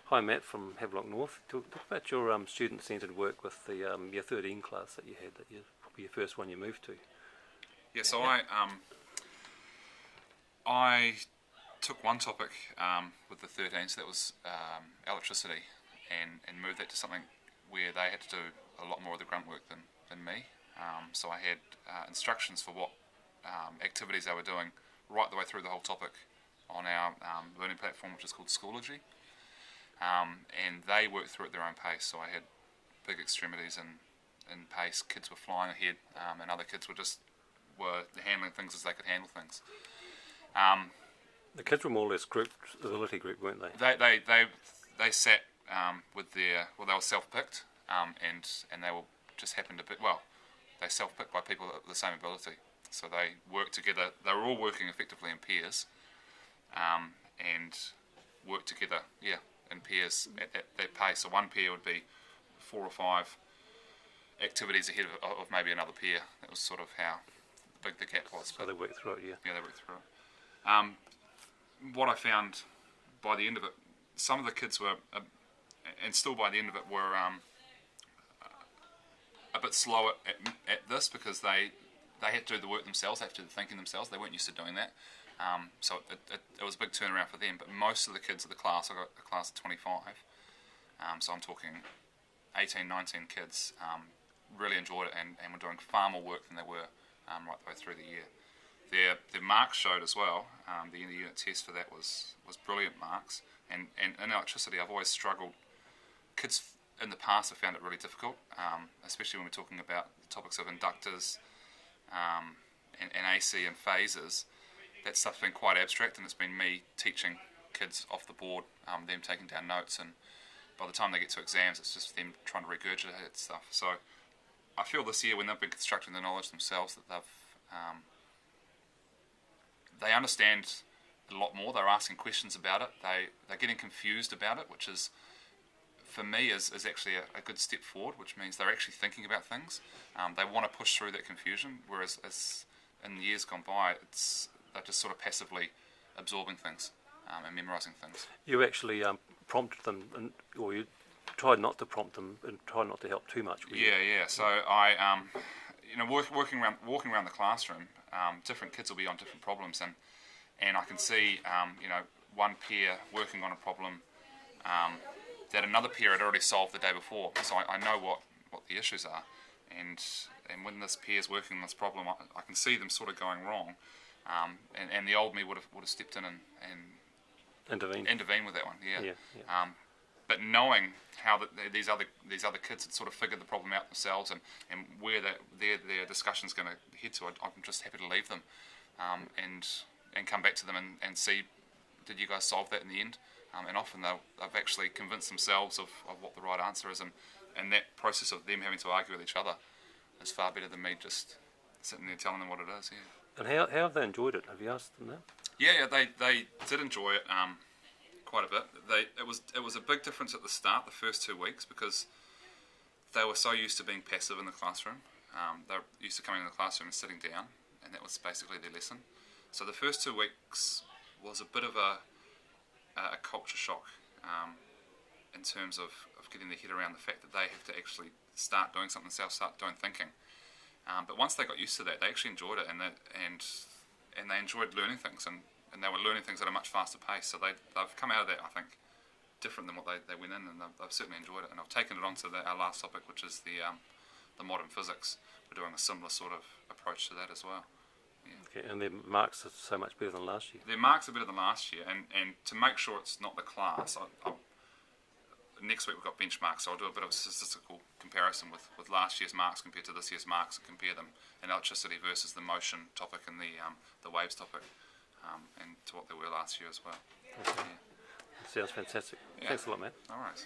Hi Matt from Havelock North. Talk about your student-centred work with the year 13 class that you had, that you probably your first one you moved to. Yeah, so I took one topic with the 13s, that was electricity, and moved that to something where they had to do a lot more of the grunt work than me. So I had instructions for what activities they were doing right the way through the whole topic on our learning platform, which is called Schoology. And they worked through at their own pace, so I had big extremities in pace. Kids were flying ahead, and other kids were handling things as they could handle things. The kids were more or less ability group, weren't they? They sat with their, well, they were self-picked, and they were just happened to be, well, they self-picked by people with the same ability. So they worked together. They were all working effectively in pairs, and worked together, in pairs at that pace. So one pair would be 4 or 5 activities ahead of maybe another pair. That was sort of how big the gap was. So they worked through it, yeah. Yeah, they worked through it. What I found by the end of it, some of the kids were, and still by the end of it, were a bit slow at this, because they had to do the work themselves, they had to do the thinking themselves. They weren't used to doing that. So it was a big turnaround for them. But most of the kids of the class, I got a class of 25, so I'm talking 18, 19 kids, really enjoyed it and were doing far more work than they were right the way through the year. Their marks showed as well. The end of the unit test for that was brilliant marks. And in electricity, I've always struggled. Kids in the past have found it really difficult, especially when we're talking about the topics of inductors and AC and phases. That stuff's been quite abstract, and it's been me teaching kids off the board, them taking down notes, and by the time they get to exams, it's just them trying to regurgitate stuff. So I feel this year, when they've been constructing the knowledge themselves, that they understand a lot more. They're asking questions about it. They're getting confused about it, which is, for me, is actually a good step forward, which means they're actually thinking about things. They want to push through that confusion, whereas as in the years gone by, they're just sort of passively absorbing things and memorising things. You actually prompted them, or you tried not to prompt them and tried not to help too much. Yeah. So I, walking around the classroom, different kids will be on different problems, and I can see, one peer working on a problem that another peer had already solved the day before. So I know what the issues are, and when this peer is working on this problem, I can see them sort of going wrong, and the old me would have stepped in and intervened with that one. Yeah. But knowing how these other kids had sort of figured the problem out themselves, and where their discussion's going to head to, I'm just happy to leave them, and come back to them and see, did you guys solve that in the end? And often they've actually convinced themselves of what the right answer is, and that process of them having to argue with each other is far better than me just sitting there telling them what it is. Yeah. And how have they enjoyed it? Have you asked them that? Yeah, they did enjoy it quite a bit. It was a big difference at the start, the first 2 weeks, because they were so used to being passive in the classroom. They're used to coming in the classroom and sitting down, and that was basically their lesson. So the first 2 weeks was a bit of a culture shock in terms of getting their head around the fact that they have to actually start doing something themselves, start doing thinking. But once they got used to that, they actually enjoyed it, and they enjoyed learning things, and they were learning things at a much faster pace. So they've come out of that, I think, different than what they went in, and they've certainly enjoyed it. And I've taken it on to our last topic, which is the modern physics. We're doing a similar sort of approach to that as well. Yeah. Okay, and their marks are so much better than last year. Their marks are better than last year, and to make sure it's not the class, next week we've got benchmarks, so I'll do a bit of a statistical comparison with last year's marks compared to this year's marks, and compare them in electricity versus the motion topic and the waves topic, and to what they were last year as well. Okay. Yeah. Sounds fantastic. Yeah. Thanks a lot, Matt. All right.